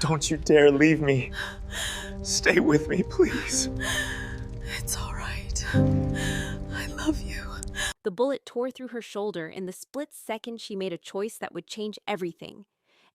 Don't you dare leave me. Stay with me, please. It's all right. I love you. The bullet tore through her shoulder in the split second she made a choice that would change everything.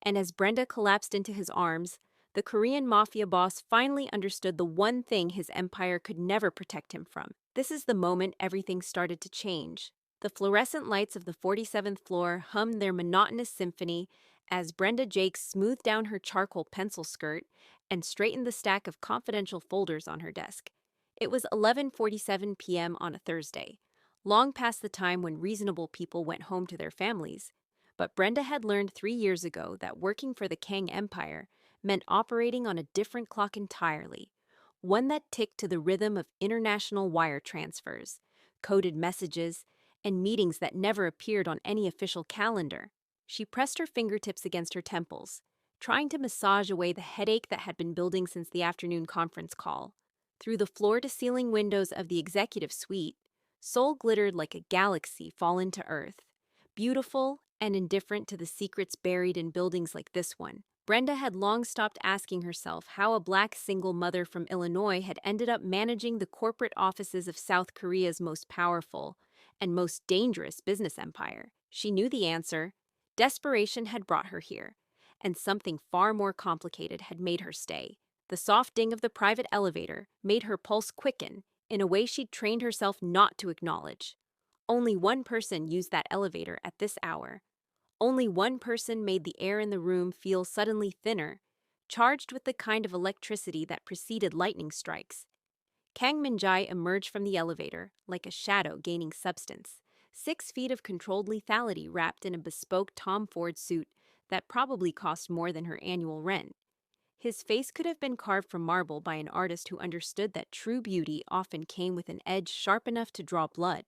And as Brenda collapsed into his arms, the Korean Mafia boss finally understood the one thing his empire could never protect him from. This is the moment everything started to change. The fluorescent lights of the 47th floor hummed their monotonous symphony as Brenda Jakes smoothed down her charcoal pencil skirt and straightened the stack of confidential folders on her desk. It was 11:47 p.m. on a Thursday, long past the time when reasonable people went home to their families. But Brenda had learned 3 years ago that working for the Kang Empire meant operating on a different clock entirely, one that ticked to the rhythm of international wire transfers, coded messages, and meetings that never appeared on any official calendar. She pressed her fingertips against her temples, trying to massage away the headache that had been building since the afternoon conference call. Through the floor-to-ceiling windows of the executive suite, Seoul glittered like a galaxy fallen to Earth, beautiful and indifferent to the secrets buried in buildings like this one. Brenda had long stopped asking herself how a black single mother from Illinois had ended up managing the corporate offices of South Korea's most powerful and most dangerous business empire. She knew the answer. Desperation had brought her here, and something far more complicated had made her stay. The soft ding of the private elevator made her pulse quicken in a way she'd trained herself not to acknowledge. Only one person used that elevator at this hour. Only one person made the air in the room feel suddenly thinner, charged with the kind of electricity that preceded lightning strikes. Kang Minjai emerged from the elevator, like a shadow gaining substance, 6 feet of controlled lethality wrapped in a bespoke Tom Ford suit that probably cost more than her annual rent. His face could have been carved from marble by an artist who understood that true beauty often came with an edge sharp enough to draw blood.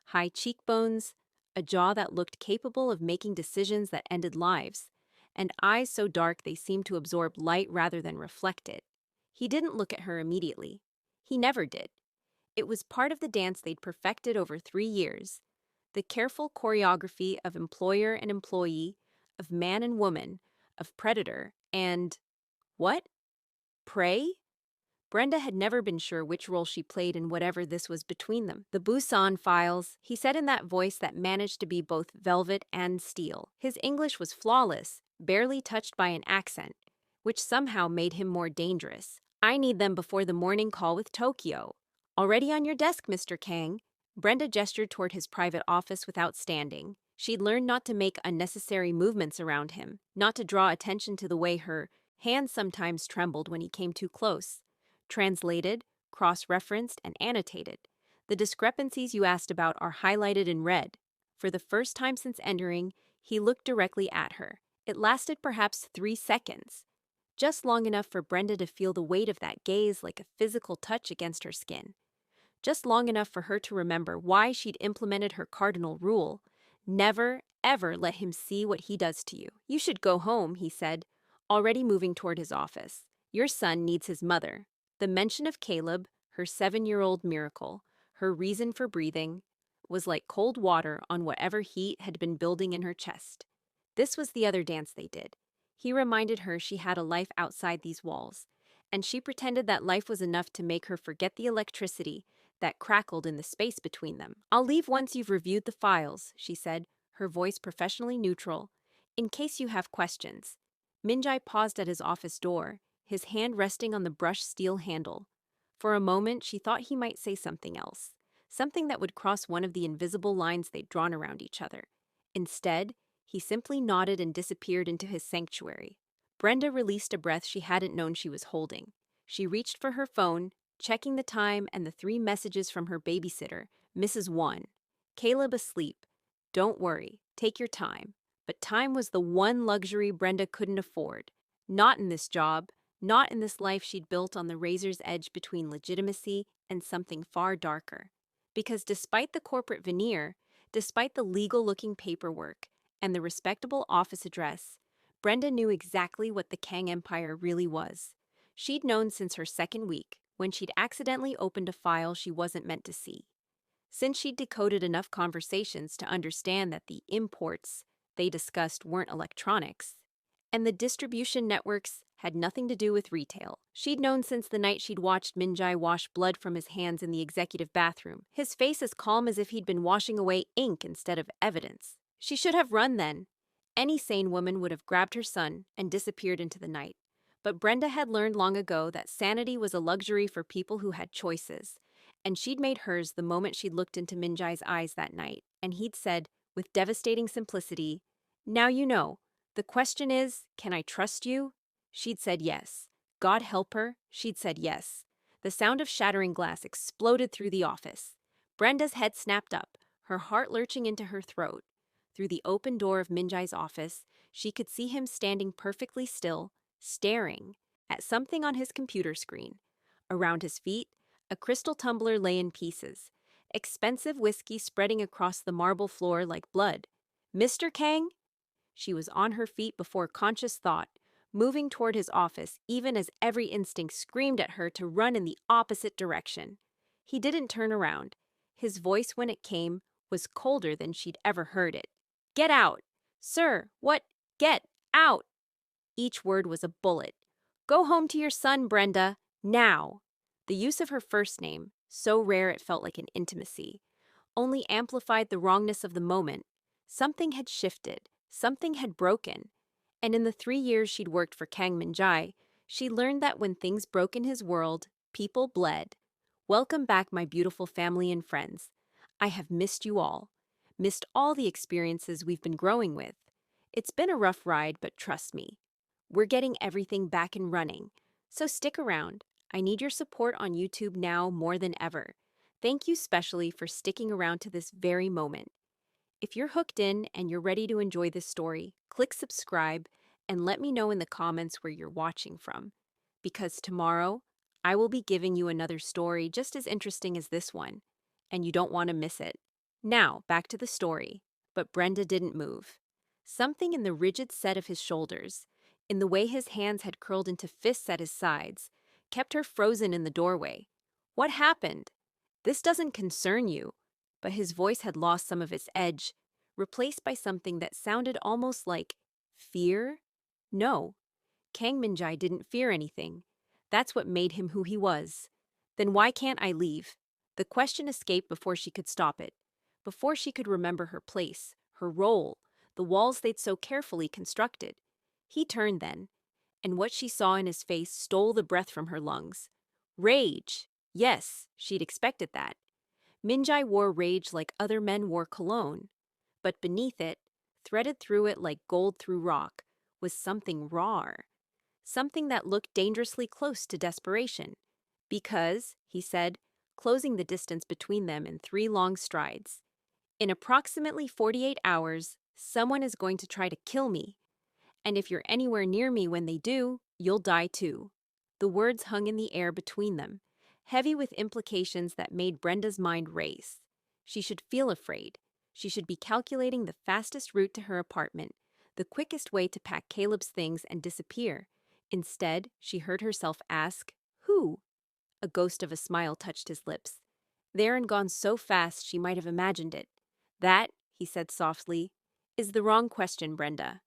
High cheekbones, a jaw that looked capable of making decisions that ended lives, and eyes so dark they seemed to absorb light rather than reflect it. He didn't look at her immediately. He never did. It was part of the dance they'd perfected over 3 years. The careful choreography of employer and employee, of man and woman, of predator and what? Prey? Brenda had never been sure which role she played in whatever this was between them. The Busan Files, he said in that voice that managed to be both velvet and steel. His English was flawless, barely touched by an accent, which somehow made him more dangerous. I need them before the morning call with Tokyo. Already on your desk, Mr. Kang. Brenda gestured toward his private office without standing. She'd learned not to make unnecessary movements around him, not to draw attention to the way her hands sometimes trembled when he came too close. Translated, cross-referenced, and annotated. The discrepancies you asked about are highlighted in red. For the first time since entering, he looked directly at her. It lasted perhaps 3 seconds, just long enough for Brenda to feel the weight of that gaze like a physical touch against her skin. Just long enough for her to remember why she'd implemented her cardinal rule: never, ever let him see what he does to you. You should go home, he said, already moving toward his office. Your son needs his mother. The mention of Caleb, her 7-year-old miracle, her reason for breathing, was like cold water on whatever heat had been building in her chest. This was the other dance they did. He reminded her she had a life outside these walls, and she pretended that life was enough to make her forget the electricity that crackled in the space between them. I'll leave once you've reviewed the files, she said, her voice professionally neutral, in case you have questions. Minjai paused at his office door, his hand resting on the brushed steel handle. For a moment, she thought he might say something else, something that would cross one of the invisible lines they'd drawn around each other. Instead, he simply nodded and disappeared into his sanctuary. Brenda released a breath she hadn't known she was holding. She reached for her phone, checking the time and the 3 messages from her babysitter, Mrs. 1. Caleb asleep. Don't worry, take your time. But time was the one luxury Brenda couldn't afford. Not in this job, not in this life she'd built on the razor's edge between legitimacy and something far darker. Because despite the corporate veneer, despite the legal-looking paperwork and the respectable office address, Brenda knew exactly what the Kang Empire really was. She'd known since her 2nd week, when she'd accidentally opened a file she wasn't meant to see. Since she'd decoded enough conversations to understand that the imports they discussed weren't electronics, and the distribution networks had nothing to do with retail. She'd known since the night she'd watched Minjai wash blood from his hands in the executive bathroom, his face as calm as if he'd been washing away ink instead of evidence. She should have run then. Any sane woman would have grabbed her son and disappeared into the night. But Brenda had learned long ago that sanity was a luxury for people who had choices, and she'd made hers the moment she'd looked into Minjai's eyes that night, and he'd said, with devastating simplicity, "Now you know. The question is, can I trust you?" She'd said yes. God help her, she'd said yes. The sound of shattering glass exploded through the office. Brenda's head snapped up, her heart lurching into her throat. Through the open door of Minjai's office, she could see him standing perfectly still, staring at something on his computer screen. Around his feet, a crystal tumbler lay in pieces, expensive whiskey spreading across the marble floor like blood. "Mr. Kang?" She was on her feet before conscious thought, moving toward his office even as every instinct screamed at her to run in the opposite direction. He didn't turn around. His voice, when it came, was colder than she'd ever heard it. "Get out!" "Sir, what? Get out!" Each word was a bullet. "Go home to your son, Brenda. Now!" The use of her first name, so rare it felt like an intimacy, only amplified the wrongness of the moment. Something had shifted. Something had broken. And in the 3 years she'd worked for Kang Minjai, she learned that when things broke in his world, people bled. "Welcome back, my beautiful family and friends. I have missed you all. Missed all the experiences we've been growing with. It's been a rough ride, but trust me, we're getting everything back and running. So stick around. I need your support on YouTube now more than ever. Thank you specially for sticking around to this very moment. If you're hooked in and you're ready to enjoy this story, click subscribe and let me know in the comments where you're watching from. Because tomorrow, I will be giving you another story just as interesting as this one, and you don't want to miss it. Now, back to the story. But Brenda didn't move. Something in the rigid set of his shoulders, in the way his hands had curled into fists at his sides, kept her frozen in the doorway. "What happened? This doesn't concern you." But his voice had lost some of its edge, replaced by something that sounded almost like fear. No, Kang Minjai didn't fear anything. That's what made him who he was. "Then why can't I leave?" The question escaped before she could stop it, before she could remember her place, her role, the walls they'd so carefully constructed. He turned then, and what she saw in his face stole the breath from her lungs. Rage. Yes, she'd expected that. Minjai wore rage like other men wore cologne. But beneath it, threaded through it like gold through rock, was something raw. Something that looked dangerously close to desperation. "Because," he said, closing the distance between them in 3 long strides, "in approximately 48 hours, someone is going to try to kill me. And if you're anywhere near me when they do, you'll die too." The words hung in the air between them, heavy with implications that made Brenda's mind race. She should feel afraid. She should be calculating the fastest route to her apartment, the quickest way to pack Caleb's things and disappear. Instead, she heard herself ask, "Who?" A ghost of a smile touched his lips. There and gone so fast she might have imagined it. "That," he said softly, "is the wrong question, Brenda."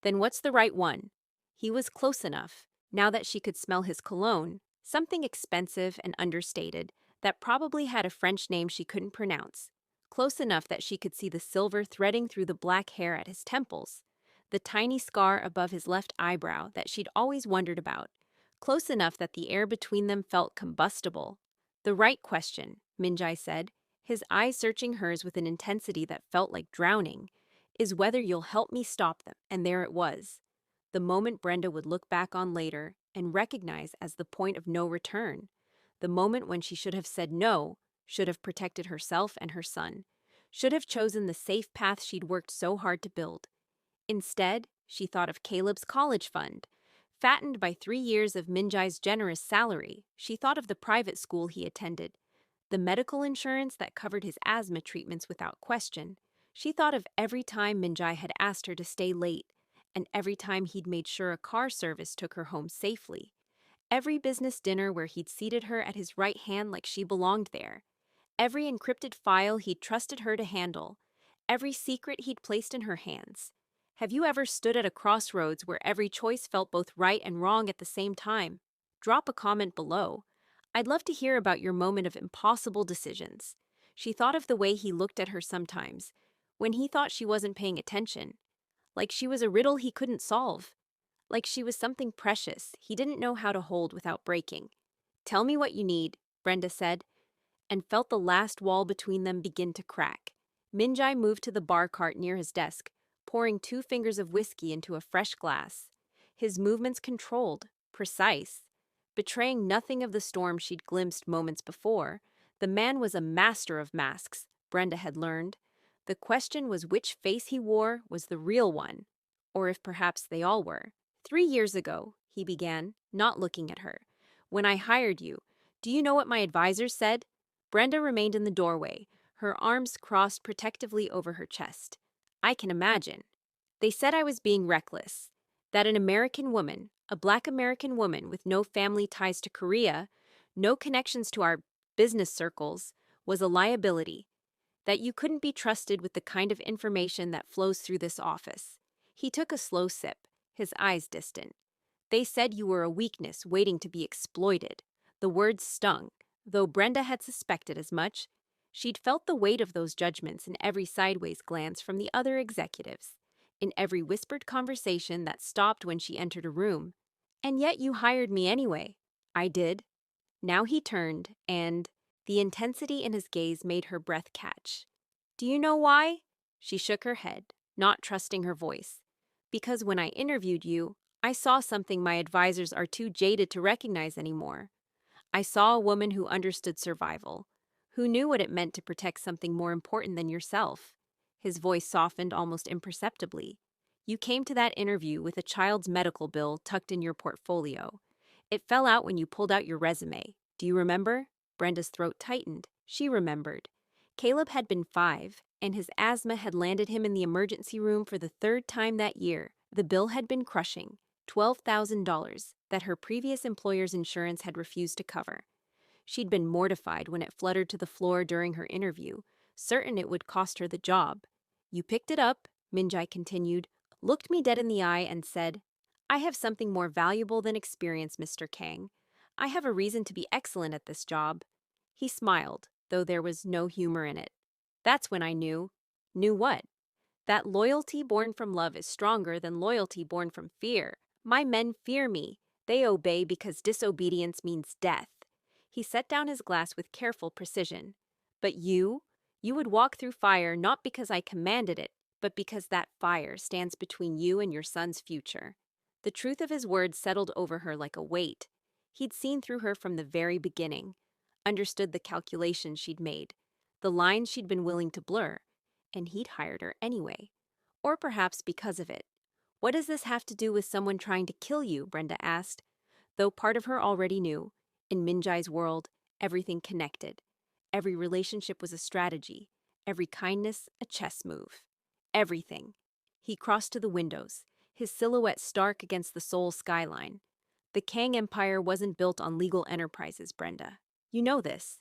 "Then what's the right one?" He was close enough, now that she could smell his cologne, something expensive and understated that probably had a French name she couldn't pronounce. Close enough that she could see the silver threading through the black hair at his temples, the tiny scar above his left eyebrow that she'd always wondered about. Close enough that the air between them felt combustible. "The right question," Minjai said, his eyes searching hers with an intensity that felt like drowning, "is whether you'll help me stop them." And there it was. The moment Brenda would look back on later and recognize as the point of no return. The moment when she should have said no, should have protected herself and her son, should have chosen the safe path she'd worked so hard to build. Instead, she thought of Caleb's college fund. Fattened by 3 years of Minjai's generous salary, she thought of the private school he attended, the medical insurance that covered his asthma treatments without question. She thought of every time Minjai had asked her to stay late, and every time he'd made sure a car service took her home safely. Every business dinner where he'd seated her at his right hand like she belonged there. Every encrypted file he'd trusted her to handle. Every secret he'd placed in her hands. Have you ever stood at a crossroads where every choice felt both right and wrong at the same time? Drop a comment below. I'd love to hear about your moment of impossible decisions. She thought of the way he looked at her sometimes, when he thought she wasn't paying attention, like she was a riddle he couldn't solve, like she was something precious he didn't know how to hold without breaking. Tell me what you need, Brenda said, and felt the last wall between them begin to crack. Minjai moved to the bar cart near his desk, pouring 2 fingers of whiskey into a fresh glass. His movements controlled, precise, betraying nothing of the storm she'd glimpsed moments before. The man was a master of masks, Brenda had learned. The question was which face he wore was the real one, or if perhaps they all were. 3 years ago, he began, not looking at her. When I hired you, do you know what my advisors said? Brenda remained in the doorway, her arms crossed protectively over her chest. I can imagine. They said I was being reckless, that an American woman, a Black American woman with no family ties to Korea, no connections to our business circles, was a liability, that you couldn't be trusted with the kind of information that flows through this office. He took a slow sip, his eyes distant. They said you were a weakness waiting to be exploited. The words stung, though Brenda had suspected as much. She'd felt the weight of those judgments in every sideways glance from the other executives, in every whispered conversation that stopped when she entered a room. And yet you hired me anyway. I did. Now he turned, and the intensity in his gaze made her breath catch. Do you know why? She shook her head, not trusting her voice. Because when I interviewed you, I saw something my advisors are too jaded to recognize anymore. I saw a woman who understood survival, who knew what it meant to protect something more important than yourself. His voice softened almost imperceptibly. You came to that interview with a child's medical bill tucked in your portfolio. It fell out when you pulled out your resume. Do you remember? Brenda's throat tightened. She remembered. Caleb had been 5, and his asthma had landed him in the emergency room for the 3rd time that year. The bill had been crushing, $12,000, that her previous employer's insurance had refused to cover. She'd been mortified when it fluttered to the floor during her interview, certain it would cost her the job. You picked it up, Minjai continued, looked me dead in the eye and said, I have something more valuable than experience, Mr. Kang. I have a reason to be excellent at this job. He smiled, though there was no humor in it. That's when I knew. Knew what? That loyalty born from love is stronger than loyalty born from fear. My men fear me. They obey because disobedience means death. He set down his glass with careful precision. But you would walk through fire not because I commanded it, but because that fire stands between you and your son's future. The truth of his words settled over her like a weight. He'd seen through her from the very beginning, understood the calculations she'd made, the lines she'd been willing to blur, and he'd hired her anyway. Or perhaps because of it. What does this have to do with someone trying to kill you? Brenda asked, though part of her already knew. In Minjai's world, everything connected. Every relationship was a strategy, every kindness a chess move. Everything. He crossed to the windows, his silhouette stark against the Seoul skyline. The Kang Empire wasn't built on legal enterprises, Brenda. You know this.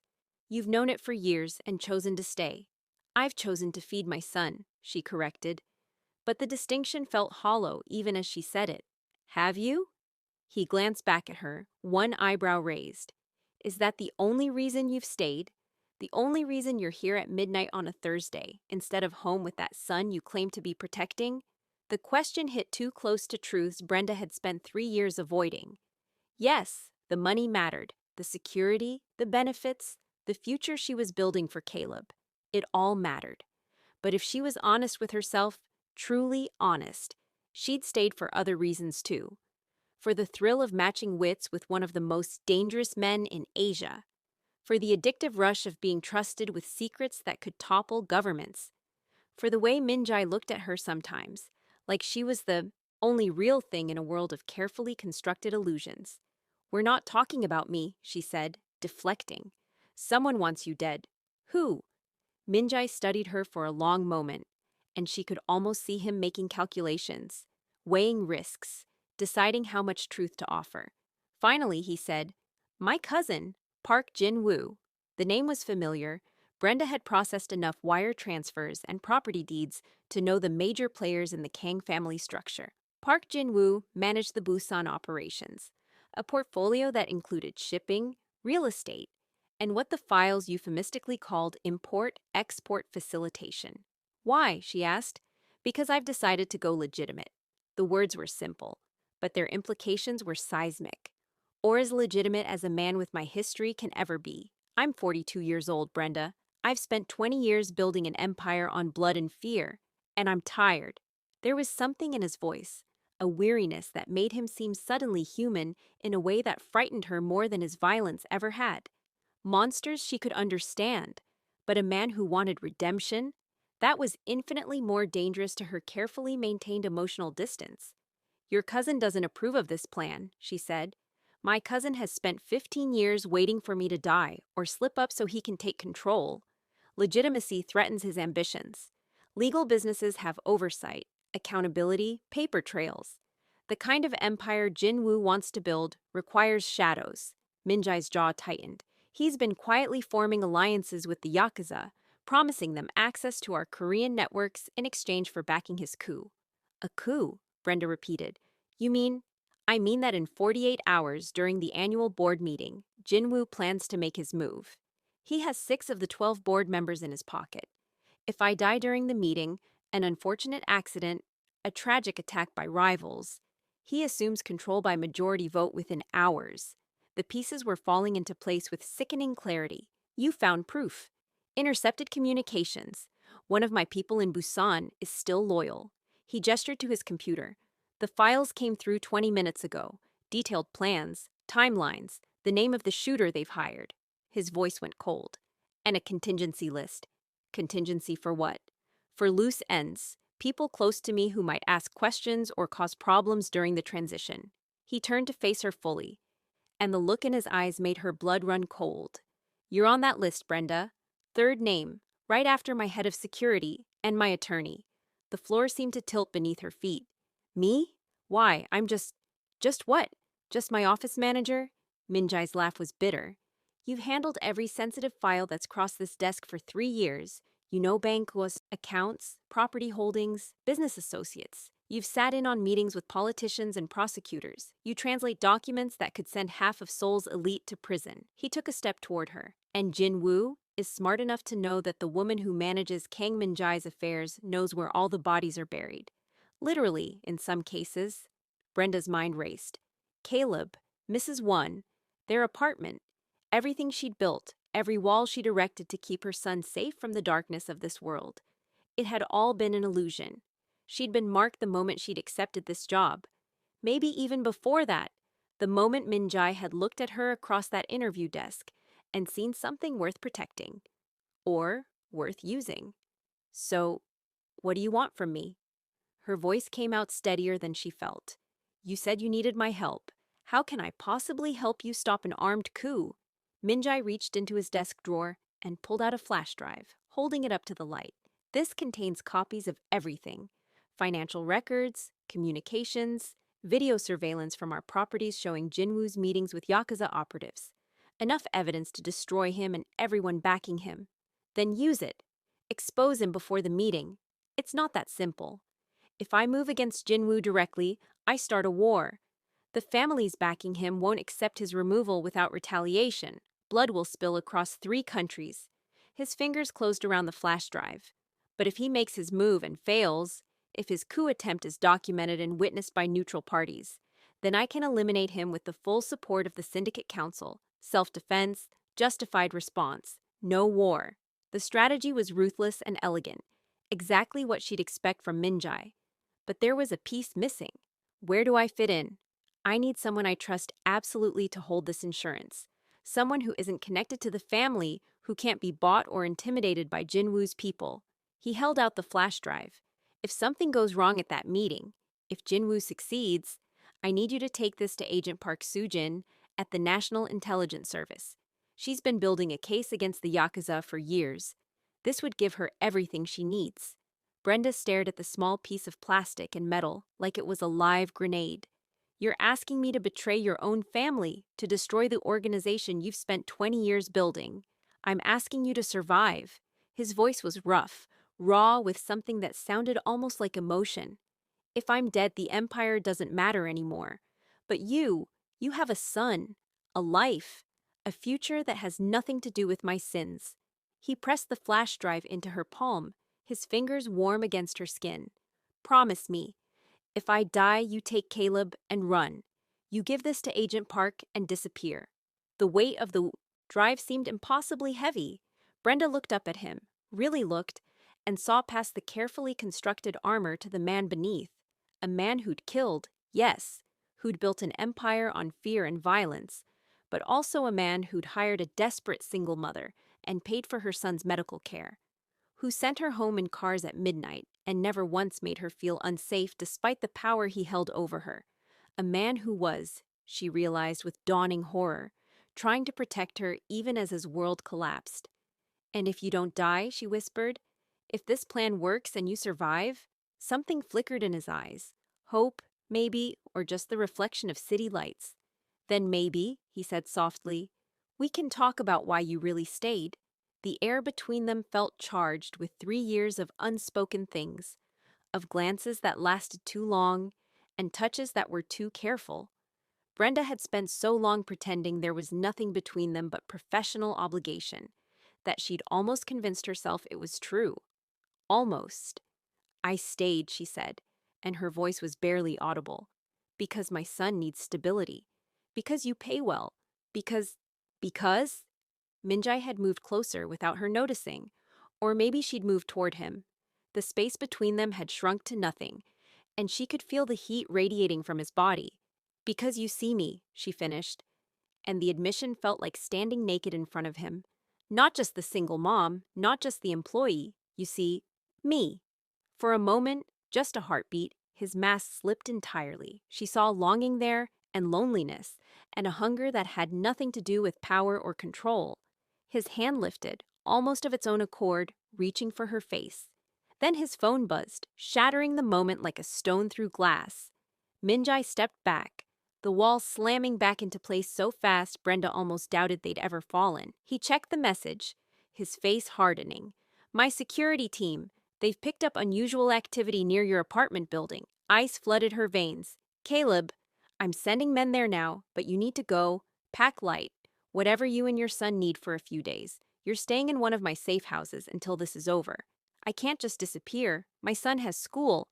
You've known it for years and chosen to stay. I've chosen to feed my son, she corrected. But the distinction felt hollow even as she said it. Have you? He glanced back at her, one eyebrow raised. Is that the only reason you've stayed? The only reason you're here at midnight on a Thursday, instead of home with that son you claim to be protecting? The question hit too close to truths Brenda had spent 3 years avoiding. Yes, the money mattered, the security, the benefits, the future she was building for Caleb. It all mattered. But if she was honest with herself, truly honest, she'd stayed for other reasons too. For the thrill of matching wits with one of the most dangerous men in Asia. For the addictive rush of being trusted with secrets that could topple governments. For the way Minjai looked at her sometimes, like she was the only real thing in a world of carefully constructed illusions. We're not talking about me, she said, deflecting. Someone wants you dead. Who? Minjai studied her for a long moment, and she could almost see him making calculations, weighing risks, deciding how much truth to offer. Finally, he said, My cousin, Park Jin-woo. The name was familiar. Brenda had processed enough wire transfers and property deeds to know the major players in the Kang family structure. Park Jin-woo managed the Busan operations, a portfolio that included shipping, real estate, and what the files euphemistically called import-export facilitation. Why? She asked. Because I've decided to go legitimate. The words were simple, but their implications were seismic. Or as legitimate as a man with my history can ever be. I'm 42 years old, Brenda. I've spent 20 years building an empire on blood and fear, and I'm tired. There was something in his voice, a weariness that made him seem suddenly human in a way that frightened her more than his violence ever had. Monsters she could understand, but a man who wanted redemption? That was infinitely more dangerous to her carefully maintained emotional distance. Your cousin doesn't approve of this plan, she said. My cousin has spent 15 years waiting for me to die or slip up so he can take control. Legitimacy threatens his ambitions. Legal businesses have oversight, accountability, paper trails. The kind of empire Jin-woo wants to build requires shadows. Minjai's jaw tightened. He's been quietly forming alliances with the Yakuza, promising them access to our Korean networks in exchange for backing his coup. A coup, Brenda repeated. You mean? I mean that in 48 hours during the annual board meeting, Jin-woo plans to make his move. He has 6 of the 12 board members in his pocket. If I die during the meeting, an unfortunate accident, a tragic attack by rivals, he assumes control by majority vote within hours. The pieces were falling into place with sickening clarity. You found proof. Intercepted communications. One of my people in Busan is still loyal. He gestured to his computer. The files came through 20 minutes ago. Detailed plans, timelines, the name of the shooter they've hired. His voice went cold. And a contingency list. Contingency for what? For loose ends, people close to me who might ask questions or cause problems during the transition. He turned to face her fully, and the look in his eyes made her blood run cold. You're on that list, Brenda. 3rd name, right after my head of security and my attorney. The floor seemed to tilt beneath her feet. Me? Why, I'm just what? Just my office manager? Minjai's laugh was bitter. You've handled every sensitive file that's crossed this desk for 3 years. You know Bangkok's accounts, property holdings, business associates. You've sat in on meetings with politicians and prosecutors. You translate documents that could send half of Seoul's elite to prison. He took a step toward her. And Jin-woo is smart enough to know that the woman who manages Kang Minjai's affairs knows where all the bodies are buried. Literally, in some cases. Brenda's mind raced. Caleb, Mrs. One, their apartment, everything she'd built, every wall she'd erected to keep her son safe from the darkness of this world. It had all been an illusion. She'd been marked the moment she'd accepted this job. Maybe even before that, the moment Minjai had looked at her across that interview desk and seen something worth protecting. Or worth using. So, what do you want from me? Her voice came out steadier than she felt. You said you needed my help. How can I possibly help you stop an armed coup? Minjai reached into his desk drawer and pulled out a flash drive, holding it up to the light. This contains copies of everything. Financial records, communications, video surveillance from our properties showing Jinwoo's meetings with Yakuza operatives. Enough evidence to destroy him and everyone backing him. Then use it. Expose him before the meeting. It's not that simple. If I move against Jinwoo directly, I start a war. The families backing him won't accept his removal without retaliation. Blood will spill across 3 countries. His fingers closed around the flash drive. But if he makes his move and fails, if his coup attempt is documented and witnessed by neutral parties, then I can eliminate him with the full support of the Syndicate Council. Self-defense, justified response, no war. The strategy was ruthless and elegant, exactly what she'd expect from Minjai. But there was a piece missing. Where do I fit in? I need someone I trust absolutely to hold this insurance. Someone who isn't connected to the family, who can't be bought or intimidated by Jinwoo's people. He held out the flash drive. If something goes wrong at that meeting, if Jinwoo succeeds, I need you to take this to Agent Park Soo-jin at the National Intelligence Service. She's been building a case against the Yakuza for years. This would give her everything she needs. Brenda stared at the small piece of plastic and metal like it was a live grenade. You're asking me to betray your own family, to destroy the organization you've spent 20 years building. I'm asking you to survive." His voice was rough, raw, with something that sounded almost like emotion. "If I'm dead, the Empire doesn't matter anymore. But you have a son, a life, a future that has nothing to do with my sins." He pressed the flash drive into her palm, his fingers warm against her skin. "Promise me. If I die, you take Caleb and run. You give this to Agent Park and disappear." The weight of the drive seemed impossibly heavy. Brenda looked up at him, really looked, and saw past the carefully constructed armor to the man beneath. A man who'd killed, yes, who'd built an empire on fear and violence, but also a man who'd hired a desperate single mother and paid for her son's medical care, who sent her home in cars at midnight and never once made her feel unsafe despite the power he held over her. A man who was, she realized with dawning horror, trying to protect her even as his world collapsed. "And if you don't die," she whispered, "if this plan works and you survive." Something flickered in his eyes. Hope, maybe, or just the reflection of city lights. "Then maybe," he said softly, "we can talk about why you really stayed." The air between them felt charged with 3 years of unspoken things, of glances that lasted too long, and touches that were too careful. Brenda had spent so long pretending there was nothing between them but professional obligation, that she'd almost convinced herself it was true. Almost. "I stayed," she said, and her voice was barely audible. "Because my son needs stability. Because you pay well. Because? Minjai had moved closer without her noticing, or maybe she'd moved toward him. The space between them had shrunk to nothing, and she could feel the heat radiating from his body. "Because you see me," she finished, and the admission felt like standing naked in front of him. Not just the single mom, not just the employee, you see, me. For a moment, just a heartbeat, his mask slipped entirely. She saw longing there, and loneliness, and a hunger that had nothing to do with power or control. His hand lifted, almost of its own accord, reaching for her face. Then his phone buzzed, shattering the moment like a stone through glass. Minjai stepped back, the wall slamming back into place so fast Brenda almost doubted they'd ever fallen. He checked the message, his face hardening. "My security team. They've picked up unusual activity near your apartment building." Ice flooded her veins. "Caleb, I'm sending men there now, but you need to go. Pack light. Whatever you and your son need for a few days. You're staying in one of my safe houses until this is over." "I can't just disappear. My son has school.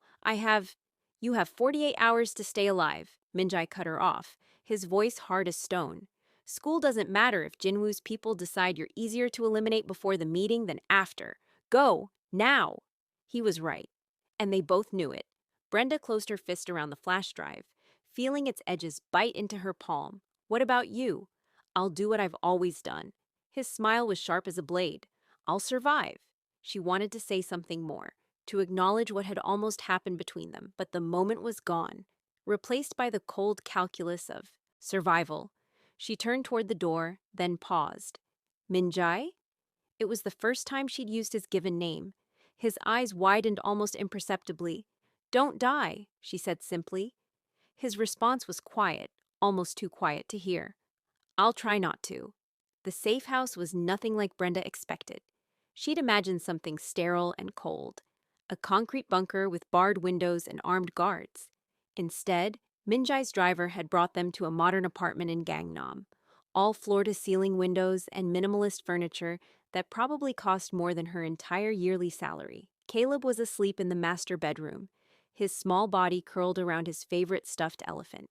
You have 48 hours to stay alive." Minjai cut her off, his voice hard as stone. "School doesn't matter if Jinwoo's people decide you're easier to eliminate before the meeting than after. Go, now." He was right, and they both knew it. Brenda closed her fist around the flash drive, feeling its edges bite into her palm. "What about you?" "I'll do what I've always done." His smile was sharp as a blade. "I'll survive." She wanted to say something more, to acknowledge what had almost happened between them, but the moment was gone, replaced by the cold calculus of survival. She turned toward the door, then paused. "Minjai?" It was the first time she'd used his given name. His eyes widened almost imperceptibly. "Don't die," she said simply. His response was quiet, almost too quiet to hear. "I'll try not to." The safe house was nothing like Brenda expected. She'd imagined something sterile and cold, a concrete bunker with barred windows and armed guards. Instead, Minjai's driver had brought them to a modern apartment in Gangnam, all floor-to-ceiling windows and minimalist furniture that probably cost more than her entire yearly salary. Caleb was asleep in the master bedroom, his small body curled around his favorite stuffed elephant.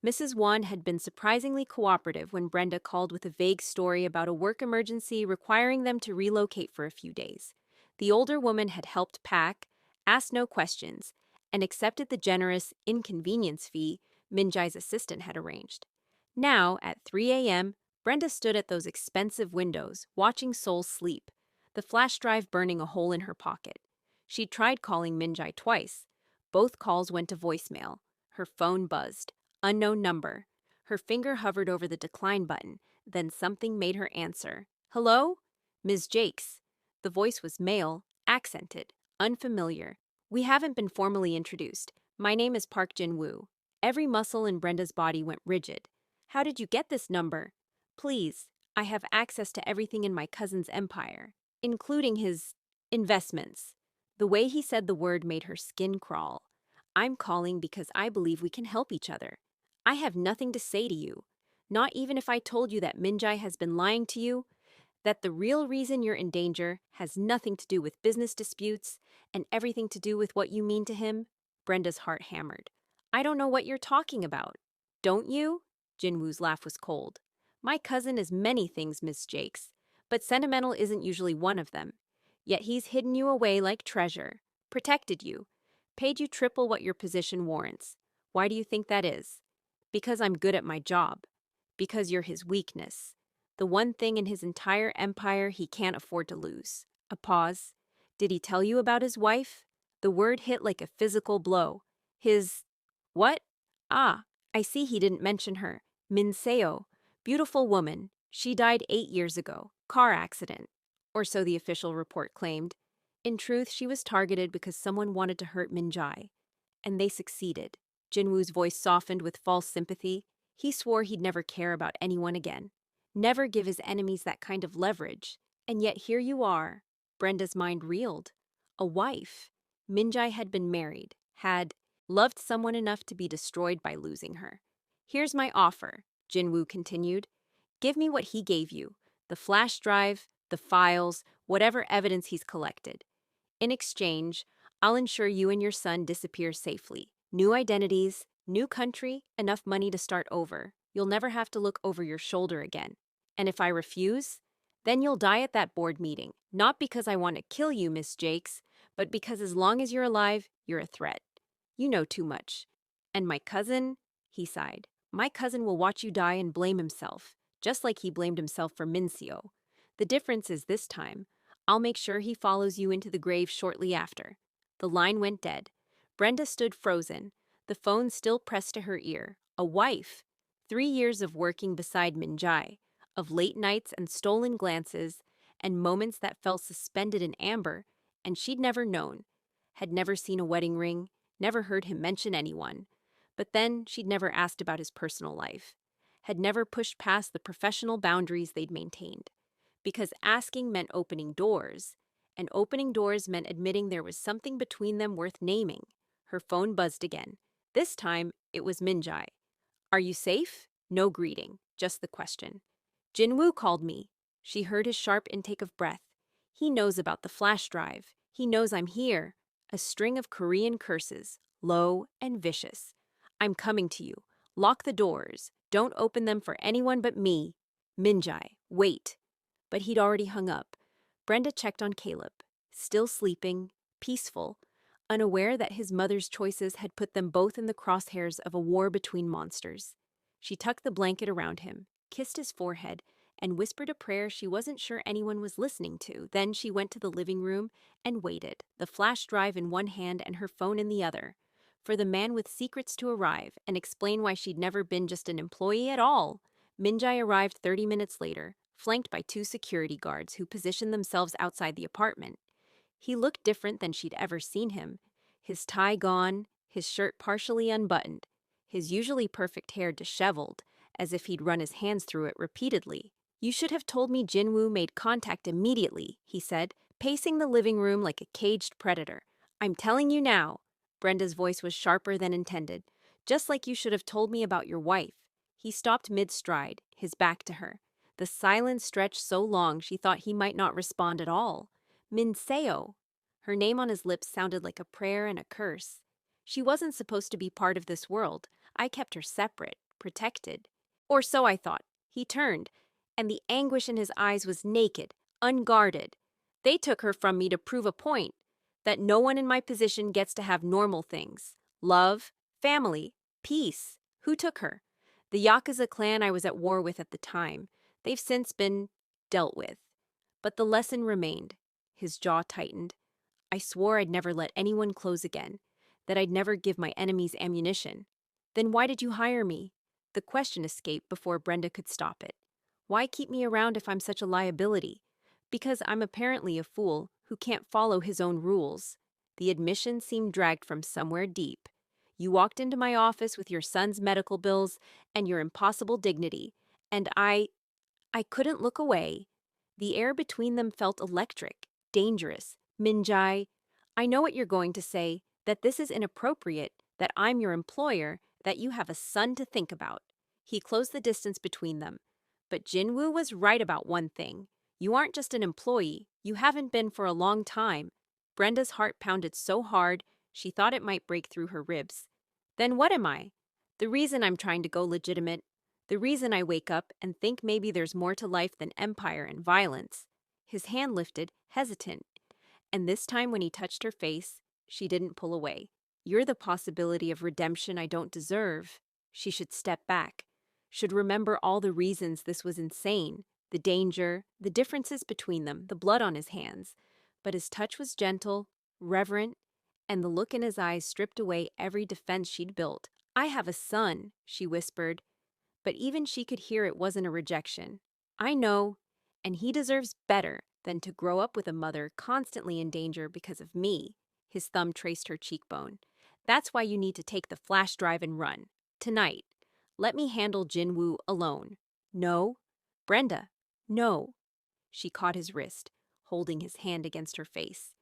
Mrs. Wan had been surprisingly cooperative when Brenda called with a vague story about a work emergency requiring them to relocate for a few days. The older woman had helped pack, asked no questions, and accepted the generous inconvenience fee Minjai's assistant had arranged. Now, at 3 a.m., Brenda stood at those expensive windows, watching Seoul sleep, the flash drive burning a hole in her pocket. She'd tried calling Minjai twice. Both calls went to voicemail. Her phone buzzed. Unknown number. Her finger hovered over the decline button, then something made her answer. "Hello? Ms. Jakes." The voice was male, accented, unfamiliar. "We haven't been formally introduced. My name is Park Jin-woo." Every muscle in Brenda's body went rigid. "How did you get this number?" "Please, I have access to everything in my cousin's empire, including his investments. The way he said the word made her skin crawl. I'm calling because I believe we can help each other. I have nothing to say to you. Not even if I told you that Minjai has been lying to you, that the real reason you're in danger has nothing to do with business disputes and everything to do with what you mean to him. Brenda's heart hammered. I don't know what you're talking about. Don't you? Jinwoo's laugh was cold. My cousin is many things, Miss Jakes, but sentimental isn't usually one of them. Yet he's hidden you away like treasure, protected you, paid you triple what your position warrants. Why do you think that is? Because I'm good at my job. Because you're his weakness. The one thing in his entire empire he can't afford to lose. A pause. Did he tell you about his wife? The word hit like a physical blow. His... what? Ah, I see he didn't mention her. Min Seo. Beautiful woman. She died 8 years ago. Car accident. Or so the official report claimed. In truth, she was targeted because someone wanted to hurt Minjai. And they succeeded. Jinwoo's voice softened with false sympathy. He swore he'd never care about anyone again. Never give his enemies that kind of leverage. And yet here you are. Brenda's mind reeled. A wife. Minjai had been married, had loved someone enough to be destroyed by losing her. Here's my offer, Jinwoo continued. Give me what he gave you. The flash drive, the files, whatever evidence he's collected. In exchange, I'll ensure you and your son disappear safely. New identities, new country, enough money to start over. You'll never have to look over your shoulder again. And if I refuse, then you'll die at that board meeting. Not because I want to kill you, Miss Jakes, but because as long as you're alive, you're a threat. You know too much. And my cousin, he sighed, my cousin will watch you die and blame himself, just like he blamed himself for Minseo. The difference is this time, I'll make sure he follows you into the grave shortly after. The line went dead. Brenda stood frozen, the phone still pressed to her ear. A wife. 3 years of working beside Minjai, of late nights and stolen glances, and moments that fell suspended in amber, and she'd never known, had never seen a wedding ring, never heard him mention anyone. But then she'd never asked about his personal life, had never pushed past the professional boundaries they'd maintained. Because asking meant opening doors, and opening doors meant admitting there was something between them worth naming. Her phone buzzed again. This time, it was Minjai. Are you safe? No greeting, just the question. Jinwoo called me. She heard his sharp intake of breath. He knows about the flash drive. He knows I'm here. A string of Korean curses, low and vicious. I'm coming to you. Lock the doors. Don't open them for anyone but me. Minjai, wait. But he'd already hung up. Brenda checked on Caleb. Still sleeping, peaceful, unaware that his mother's choices had put them both in the crosshairs of a war between monsters. She tucked the blanket around him, kissed his forehead, and whispered a prayer she wasn't sure anyone was listening to. Then she went to the living room and waited, the flash drive in one hand and her phone in the other, for the man with secrets to arrive and explain why she'd never been just an employee at all. Minjai arrived 30 minutes later, flanked by 2 security guards who positioned themselves outside the apartment. He looked different than she'd ever seen him, his tie gone, his shirt partially unbuttoned, his usually perfect hair disheveled, as if he'd run his hands through it repeatedly. You should have told me Jinwoo made contact immediately, he said, pacing the living room like a caged predator. I'm telling you now. Brenda's voice was sharper than intended. Just like you should have told me about your wife. He stopped mid-stride, his back to her. The silence stretched so long she thought he might not respond at all. Minseo. Her name on his lips sounded like a prayer and a curse. She wasn't supposed to be part of this world. I kept her separate, protected. Or so I thought. He turned, and the anguish in his eyes was naked, unguarded. They took her from me to prove a point, that no one in my position gets to have normal things. Love, family, peace. Who took her? The Yakuza clan I was at war with at the time. They've since been dealt with. But the lesson remained. His jaw tightened. I swore I'd never let anyone close again, that I'd never give my enemies ammunition. Then why did you hire me? The question escaped before Brenda could stop it. Why keep me around if I'm such a liability? Because I'm apparently a fool who can't follow his own rules. The admission seemed dragged from somewhere deep. You walked into my office with your son's medical bills and your impossible dignity, and I I couldn't look away. The air between them felt electric, dangerous. Minjai, I know what you're going to say, that this is inappropriate, that I'm your employer, that you have a son to think about. He closed the distance between them. But Jinwoo was right about one thing. You aren't just an employee. You haven't been for a long time. Brenda's heart pounded so hard, she thought it might break through her ribs. Then what am I? The reason I'm trying to go legitimate. The reason I wake up and think maybe there's more to life than empire and violence. His hand lifted, hesitant. And this time when he touched her face, she didn't pull away. You're the possibility of redemption I don't deserve. She should step back. Should remember all the reasons this was insane. The danger, the differences between them, the blood on his hands. But his touch was gentle, reverent, and the look in his eyes stripped away every defense she'd built. I have a son, she whispered. But even she could hear it wasn't a rejection. I know, and he deserves better than to grow up with a mother constantly in danger because of me. His thumb traced her cheekbone. That's why you need to take the flash drive and run. Tonight. Let me handle Jinwoo alone. No. Brenda. No. She caught his wrist, holding his hand against her face.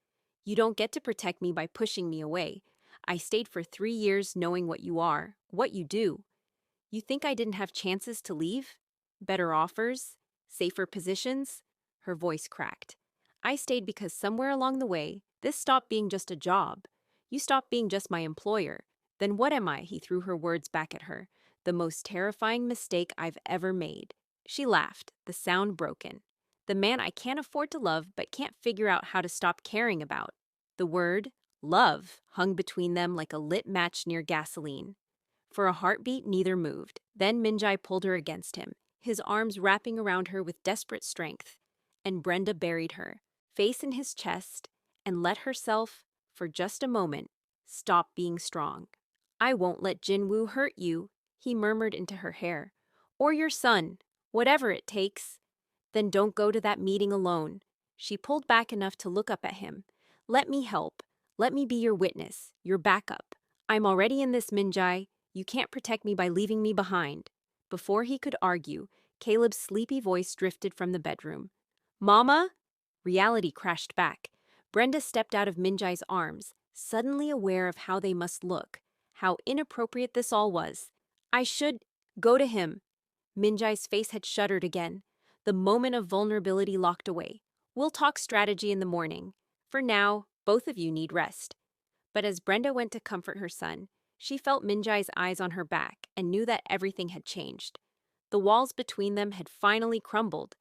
You don't get to protect me by pushing me away. I stayed for 3 years knowing what you are, what you do. You think I didn't have chances to leave? Better offers? Safer positions? Her voice cracked. I stayed because somewhere along the way, this stopped being just a job. You stopped being just my employer. Then what am I? He threw her words back at her. The most terrifying mistake I've ever made. She laughed, the sound broken. The man I can't afford to love but can't figure out how to stop caring about. The word, love, hung between them like a lit match near gasoline. For a heartbeat, neither moved. Then Minjai pulled her against him, his arms wrapping around her with desperate strength. And Brenda buried her, face in his chest, and let herself, for just a moment, stop being strong. I won't let Jinwoo hurt you, he murmured into her hair. Or your son, whatever it takes. Then don't go to that meeting alone. She pulled back enough to look up at him. Let me help. Let me be your witness, your backup. I'm already in this, Minjai. You can't protect me by leaving me behind. Before he could argue, Caleb's sleepy voice drifted from the bedroom. Mama? Reality crashed back. Brenda stepped out of Minjai's arms, suddenly aware of how they must look, how inappropriate this all was. I should go to him. Minjai's face had shuddered again. The moment of vulnerability locked away. We'll talk strategy in the morning. For now, both of you need rest. But as Brenda went to comfort her son, she felt Minjai's eyes on her back and knew that everything had changed. The walls between them had finally crumbled,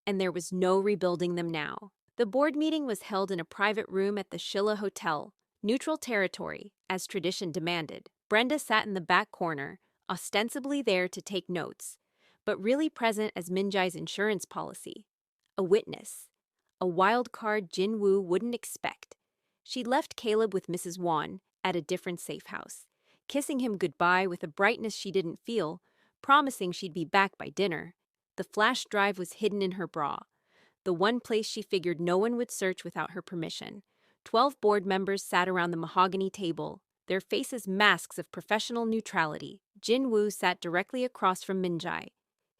and there was no rebuilding them now. The board meeting was held in a private room at the Shilla Hotel, neutral territory, as tradition demanded. Brenda sat in the back corner, ostensibly there to take notes, but really present as Minjai's insurance policy. A witness. A wild card Jinwoo wouldn't expect. She'd left Caleb with Mrs. Wan at a different safe house, kissing him goodbye with a brightness she didn't feel, promising she'd be back by dinner. The flash drive was hidden in her bra, the one place she figured no one would search without her permission. 12 board members sat around the mahogany table, their faces masks of professional neutrality. Jinwoo sat directly across from Minjai,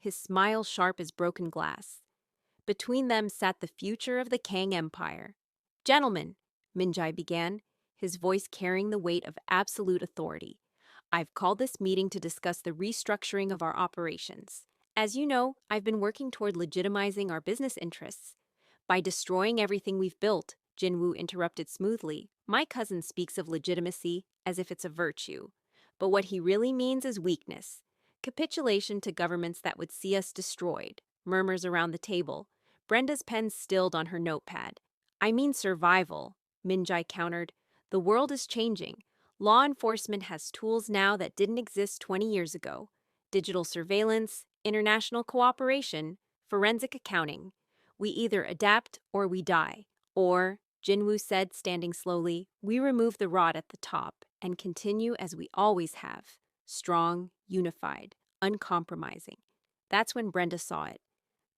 his smile sharp as broken glass. Between them sat the future of the Kang Empire. Gentlemen, Minjai began, his voice carrying the weight of absolute authority. I've called this meeting to discuss the restructuring of our operations. As you know, I've been working toward legitimizing our business interests. By destroying everything we've built, Jinwoo interrupted smoothly. My cousin speaks of legitimacy as if it's a virtue. But what he really means is weakness. Capitulation to governments that would see us destroyed. Murmurs around the table. Brenda's pen stilled on her notepad. I mean survival, Minjai countered. The world is changing. Law enforcement has tools now that didn't exist 20 years ago. Digital surveillance, international cooperation, forensic accounting. We either adapt or we die. Or, Jinwoo said, standing slowly, we remove the rod at the top and continue as we always have. Strong, unified, uncompromising. That's when Brenda saw it.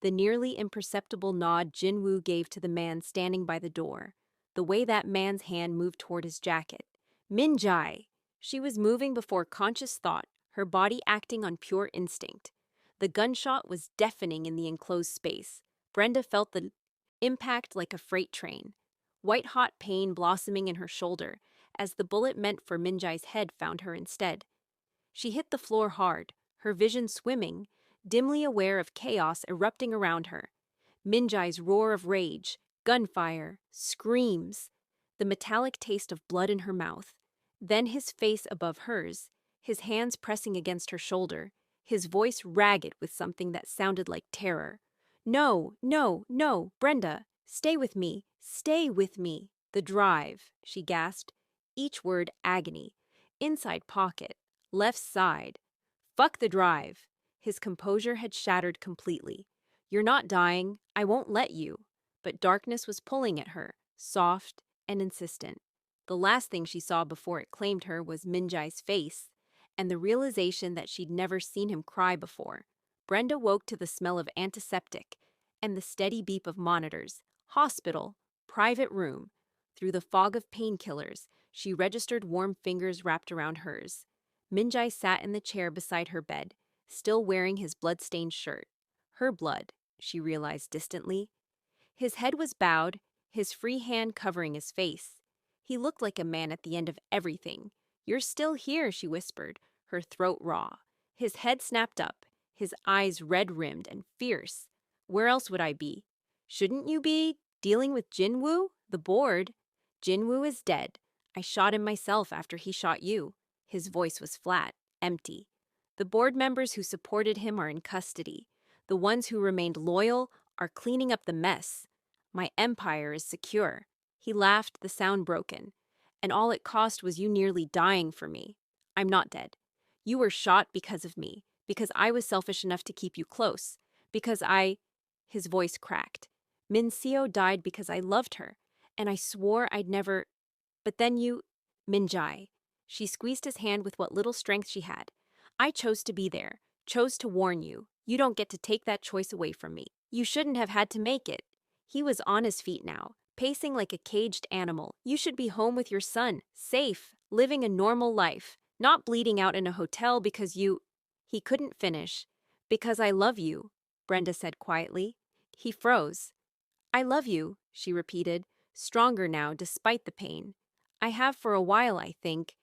The nearly imperceptible nod Jinwoo gave to the man standing by the door. The way that man's hand moved toward his jacket. Minjai! She was moving before conscious thought, her body acting on pure instinct. The gunshot was deafening in the enclosed space. Brenda felt the impact like a freight train. White-hot pain blossoming in her shoulder, as the bullet meant for Minjai's head found her instead. She hit the floor hard, her vision swimming, dimly aware of chaos erupting around her. Minjai's roar of rage, gunfire, screams, the metallic taste of blood in her mouth. Then his face above hers, his hands pressing against her shoulder, his voice ragged with something that sounded like terror. No, no, no, Brenda, stay with me, stay with me. The drive, she gasped, each word agony. Inside pocket, left side. Fuck the drive. His composure had shattered completely. You're not dying, I won't let you. But darkness was pulling at her, soft and insistent. The last thing she saw before it claimed her was Minjai's face, and the realization that she'd never seen him cry before. Brenda woke to the smell of antiseptic and the steady beep of monitors. Hospital, private room. Through the fog of painkillers, she registered warm fingers wrapped around hers. Minjai sat in the chair beside her bed, still wearing his blood-stained shirt. Her blood, she realized distantly. His head was bowed, his free hand covering his face. He looked like a man at the end of everything. You're still here, she whispered, her throat raw. His head snapped up, his eyes red-rimmed and fierce. Where else would I be? Shouldn't you be dealing with Jinwoo, the board? Jinwoo is dead. I shot him myself after he shot you. His voice was flat, empty. The board members who supported him are in custody. The ones who remained loyal are cleaning up the mess. My empire is secure. He laughed, the sound broken. And all it cost was you nearly dying for me. I'm not dead. You were shot because of me, because I was selfish enough to keep you close, because His voice cracked. Min Seo died because I loved her, and I swore I'd never... But then you... Minjai. She squeezed his hand with what little strength she had. I chose to be there, chose to warn you. You don't get to take that choice away from me. You shouldn't have had to make it. He was on his feet now, pacing like a caged animal. You should be home with your son, safe, living a normal life, not bleeding out in a hotel because you... He couldn't finish. Because I love you, Brenda said quietly. He froze. I love you, she repeated, stronger now despite the pain. I have for a while, I think.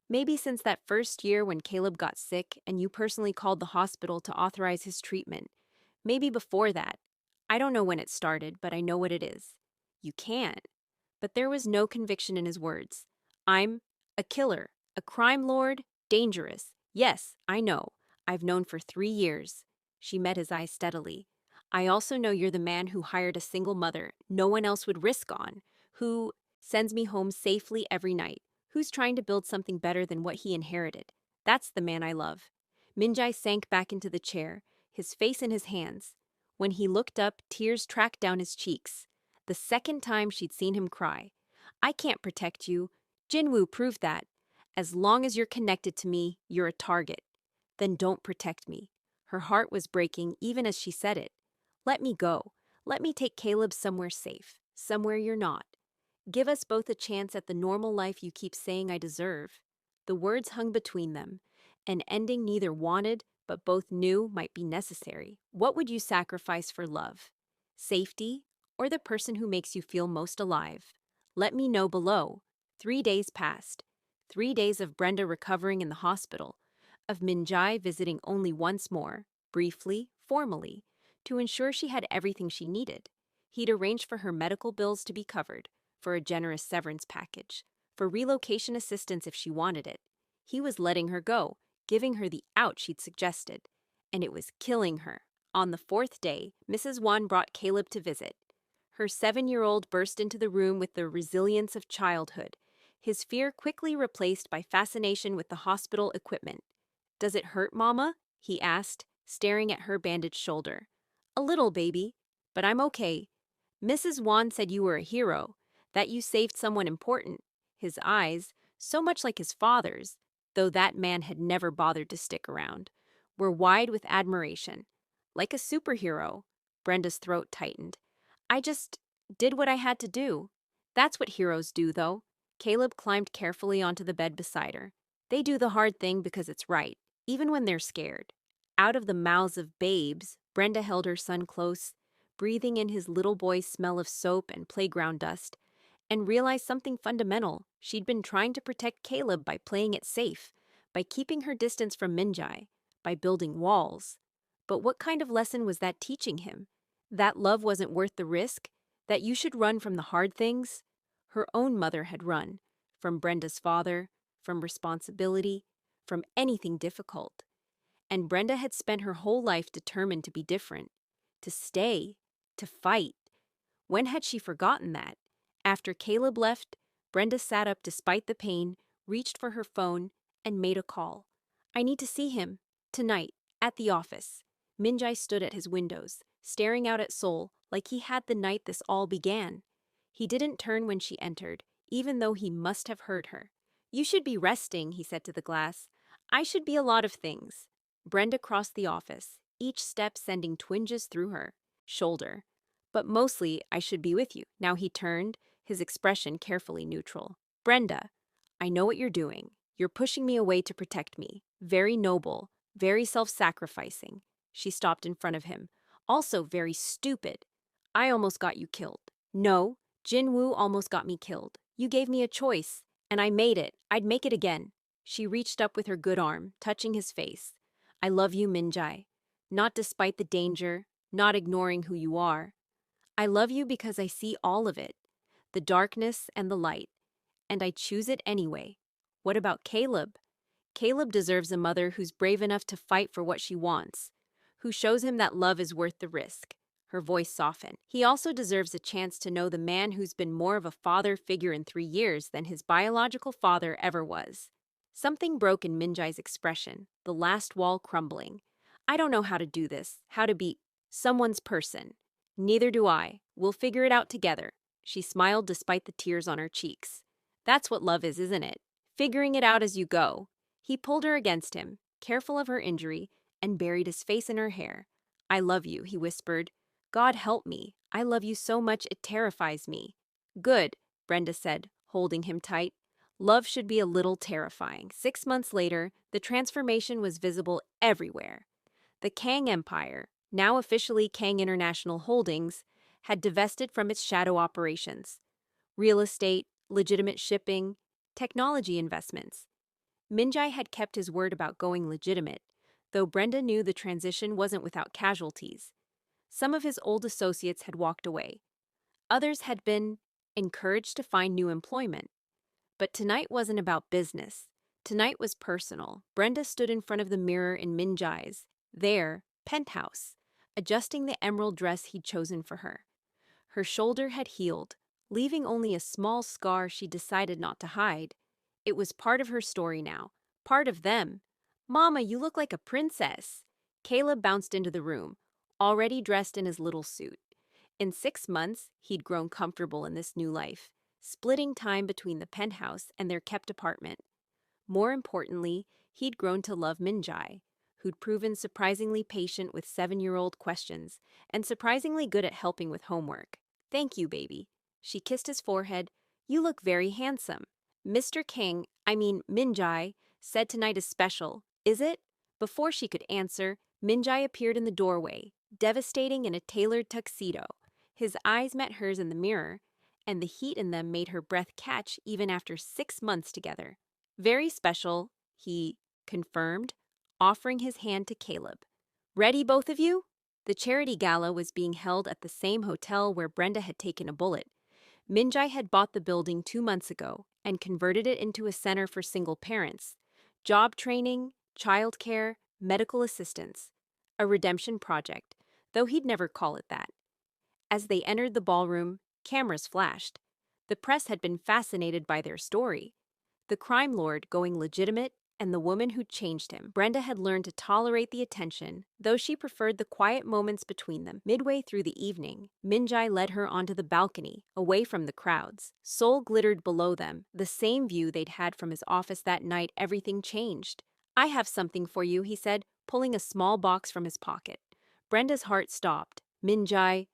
Maybe since that first year when Caleb got sick and you personally called the hospital to authorize his treatment. Maybe before that. I don't know when it started, but I know what it is. You can't. But there was no conviction in his words. I'm a killer, a crime lord, dangerous. Yes, I know. I've known for 3 years. She met his eyes steadily. I also know you're the man who hired a single mother no one else would risk on, who sends me home safely every night, who's trying to build something better than what he inherited. That's the man I love. Minjai sank back into the chair, his face in his hands. When he looked up, tears tracked down his cheeks. The second time she'd seen him cry. I can't protect you. Jinwoo proved that. As long as you're connected to me, you're a target. Then don't protect me. Her heart was breaking even as she said it. Let me go. Let me take Caleb somewhere safe, somewhere you're not. Give us both a chance at the normal life you keep saying I deserve. The words hung between them, an ending neither wanted but both knew might be necessary. What would you sacrifice for love? Safety, or the person who makes you feel most alive? Let me know below. 3 days passed. 3 days of Brenda recovering in the hospital, of Minjai visiting only once more, briefly, formally, to ensure she had everything she needed. He'd arranged for her medical bills to be covered, for a generous severance package, for relocation assistance if she wanted it. He was letting her go, giving her the out she'd suggested. And it was killing her. On the 4th day, Mrs. Wan brought Caleb to visit. Her 7-year-old burst into the room with the resilience of childhood, his fear quickly replaced by fascination with the hospital equipment. Does it hurt, Mama? He asked, staring at her bandaged shoulder. A little, baby, but I'm okay. Mrs. Wan said you were a hero, that you saved someone important. His eyes, so much like his father's, though that man had never bothered to stick around, were wide with admiration. Like a superhero. Brenda's throat tightened. I just did what I had to do. That's what heroes do, though. Caleb climbed carefully onto the bed beside her. They do the hard thing because it's right, even when they're scared. Out of the mouths of babes, Brenda held her son close, breathing in his little boy's smell of soap and playground dust, and realized something fundamental. She'd been trying to protect Caleb by playing it safe, by keeping her distance from Minjai, by building walls. But what kind of lesson was that teaching him? That love wasn't worth the risk? That you should run from the hard things? Her own mother had run, from Brenda's father, from responsibility, from anything difficult. And Brenda had spent her whole life determined to be different, to stay, to fight. When had she forgotten that? After Caleb left, Brenda sat up despite the pain, reached for her phone, and made a call. I need to see him. Tonight, at the office. Minjai stood at his windows, staring out at Seoul like he had the night this all began. He didn't turn when she entered, even though he must have heard her. You should be resting, he said to the glass. I should be a lot of things. Brenda crossed the office, each step sending twinges through her shoulder. But mostly, I should be with you. Now he turned, his expression carefully neutral. Brenda, I know what you're doing. You're pushing me away to protect me. Very noble, very self-sacrificing. She stopped in front of him. Also very stupid. I almost got you killed. No, Jinwoo almost got me killed. You gave me a choice, and I made it. I'd make it again. She reached up with her good arm, touching his face. I love you, Minjai. Not despite the danger, not ignoring who you are. I love you because I see all of it, the darkness and the light, and I choose it anyway. What about Caleb? Caleb deserves a mother who's brave enough to fight for what she wants, who shows him that love is worth the risk. Her voice softened. He also deserves a chance to know the man who's been more of a father figure in 3 years than his biological father ever was. Something broke in Minjai's expression, the last wall crumbling. I don't know how to do this, how to be someone's person. Neither do I. We'll figure it out together. She smiled despite the tears on her cheeks. That's what love is, isn't it? Figuring it out as you go. He pulled her against him, careful of her injury, and buried his face in her hair. I love you, he whispered. God help me. I love you so much it terrifies me. Good, Brenda said, holding him tight. Love should be a little terrifying. 6 months later, the transformation was visible everywhere. The Kang Empire, now officially Kang International Holdings, had divested from its shadow operations. Real estate, legitimate shipping, technology investments. Minjai had kept his word about going legitimate, though Brenda knew the transition wasn't without casualties. Some of his old associates had walked away. Others had been encouraged to find new employment. But tonight wasn't about business. Tonight was personal. Brenda stood in front of the mirror in Minjai's, their penthouse, adjusting the emerald dress he'd chosen for her. Her shoulder had healed, leaving only a small scar she decided not to hide. It was part of her story now, part of them. Mama, you look like a princess. Caleb bounced into the room, already dressed in his little suit. In 6 months, he'd grown comfortable in this new life, splitting time between the penthouse and their kept apartment. More importantly, he'd grown to love Minjai, who'd proven surprisingly patient with 7-year-old questions and surprisingly good at helping with homework. Thank you, baby. She kissed his forehead. You look very handsome. Mr. Minjai, said tonight is special, is it? Before she could answer, Minjai appeared in the doorway, devastating in a tailored tuxedo. His eyes met hers in the mirror, and the heat in them made her breath catch even after 6 months together. Very special, he confirmed, offering his hand to Caleb. Ready, both of you? The charity gala was being held at the same hotel where Brenda had taken a bullet. Minjai had bought the building 2 months ago and converted it into a center for single parents. Job training, childcare, medical assistance. A redemption project, though he'd never call it that. As they entered the ballroom, cameras flashed. The press had been fascinated by their story. The crime lord going legitimate and the woman who changed him. Brenda had learned to tolerate the attention, though she preferred the quiet moments between them. Midway through the evening, Minjai led her onto the balcony, away from the crowds. Seoul glittered below them, the same view they'd had from his office that night. Everything changed. I have something for you, he said, pulling a small box from his pocket. Brenda's heart stopped. Minjai,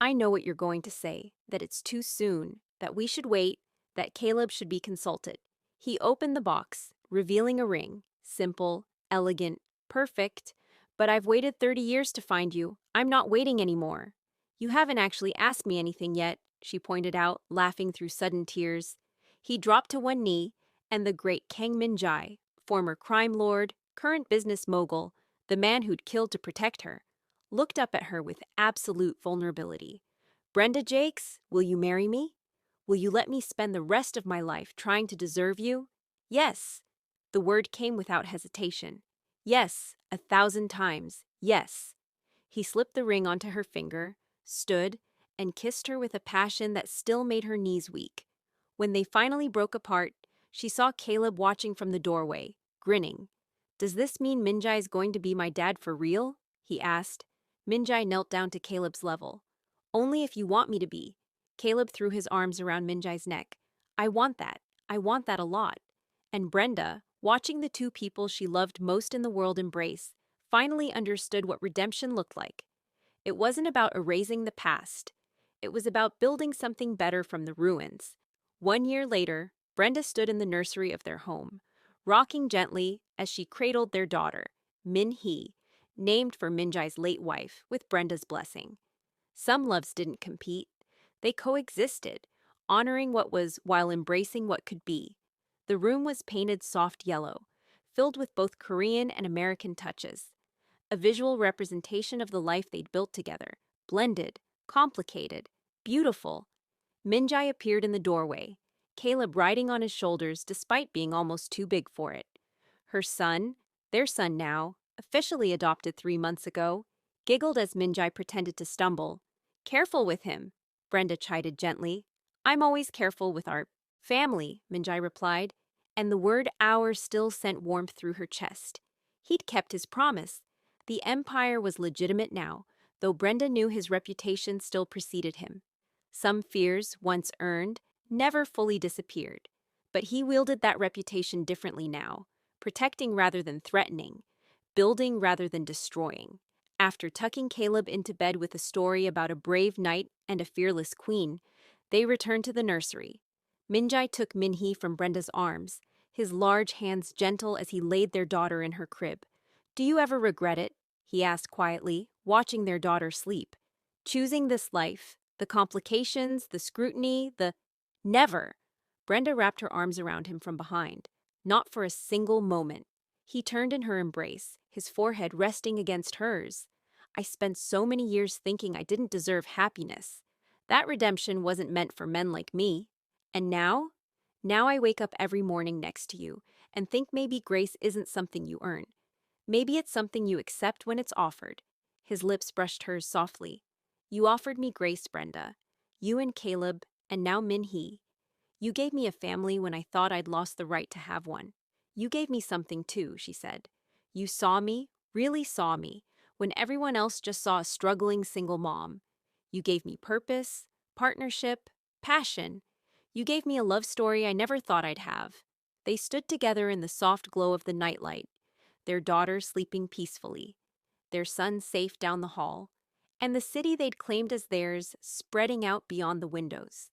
I know what you're going to say, that it's too soon, that we should wait, that Caleb should be consulted. He opened the box, revealing a ring, simple, elegant, perfect, But I've waited 30 years to find you. I'm not waiting anymore. You haven't actually asked me anything yet, she pointed out, laughing through sudden tears. He dropped to one knee, and the great Kang Minjai, former crime lord, current business mogul, the man who'd killed to protect her, looked up at her with absolute vulnerability. Brenda Jakes, will you marry me? Will you let me spend the rest of my life trying to deserve you? Yes. The word came without hesitation. Yes, 1,000 times, yes. He slipped the ring onto her finger, stood, and kissed her with a passion that still made her knees weak. When they finally broke apart, she saw Caleb watching from the doorway, grinning. Does this mean Minjai's going to be my dad for real? He asked. Minjai knelt down to Caleb's level. Only if you want me to be. Caleb threw his arms around Minjai's neck. I want that. I want that a lot. And Brenda, watching the two people she loved most in the world embrace, finally understood what redemption looked like. It wasn't about erasing the past. It was about building something better from the ruins. 1 year later, Brenda stood in the nursery of their home, rocking gently as she cradled their daughter, Min-hee, named for Minjai's late wife, with Brenda's blessing. Some loves didn't compete. They coexisted, honoring what was while embracing what could be. The room was painted soft yellow, filled with both Korean and American touches. A visual representation of the life they'd built together, blended, complicated, beautiful. Minjai appeared in the doorway, Caleb riding on his shoulders despite being almost too big for it. Her son, their son now, officially adopted 3 months ago, giggled as Minjai pretended to stumble. Careful with him, Brenda chided gently. I'm always careful with our family, Minjai replied, and the word our still sent warmth through her chest. He'd kept his promise. The empire was legitimate now, though Brenda knew his reputation still preceded him. Some fears, once earned, never fully disappeared. But he wielded that reputation differently now, protecting rather than threatening, building rather than destroying. After tucking Caleb into bed with a story about a brave knight and a fearless queen, they returned to the nursery. Minjai took Min-hee from Brenda's arms, his large hands gentle as he laid their daughter in her crib. Do you ever regret it? He asked quietly, watching their daughter sleep. Choosing this life, the complications, the scrutiny, Never. Brenda wrapped her arms around him from behind. Not for a single moment. He turned in her embrace, his forehead resting against hers. I spent so many years thinking I didn't deserve happiness. That redemption wasn't meant for men like me. And now? Now I wake up every morning next to you and think maybe grace isn't something you earn. Maybe it's something you accept when it's offered. His lips brushed hers softly. You offered me grace, Brenda. You and Caleb, and now Min-hee. You gave me a family when I thought I'd lost the right to have one. You gave me something too, she said. You saw me, really saw me, when everyone else just saw a struggling single mom. You gave me purpose, partnership, passion. You gave me a love story I never thought I'd have. They stood together in the soft glow of the nightlight, their daughter sleeping peacefully, their son safe down the hall, and the city they'd claimed as theirs spreading out beyond the windows.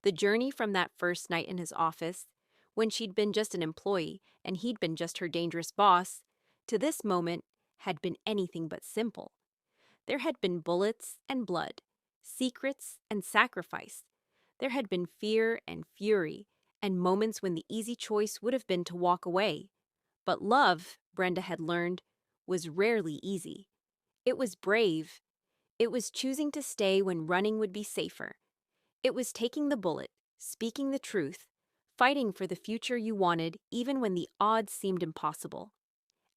The journey from that first night in his office, when she'd been just an employee and he'd been just her dangerous boss, to this moment had been anything but simple. There had been bullets and blood, secrets and sacrifice. There had been fear and fury, and moments when the easy choice would have been to walk away. But love, Brenda had learned, was rarely easy. It was brave. It was choosing to stay when running would be safer. It was taking the bullet, speaking the truth, fighting for the future you wanted even when the odds seemed impossible.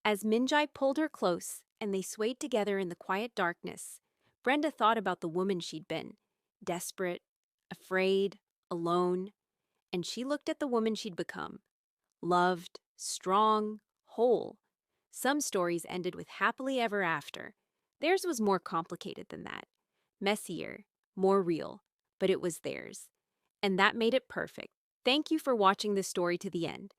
As Minjai pulled her close and they swayed together in the quiet darkness, Brenda thought about the woman she'd been, desperate, afraid, alone, and she looked at the woman she'd become, loved, strong, whole. Some stories ended with happily ever after. Theirs was more complicated than that, messier, more real, but it was theirs. And that made it perfect. Thank you for watching this story to the end.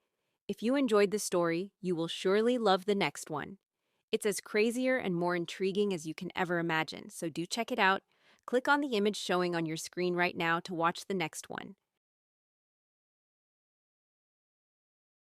If you enjoyed the story, you will surely love the next one. It's as crazier and more intriguing as you can ever imagine, so do check it out. Click on the image showing on your screen right now to watch the next one.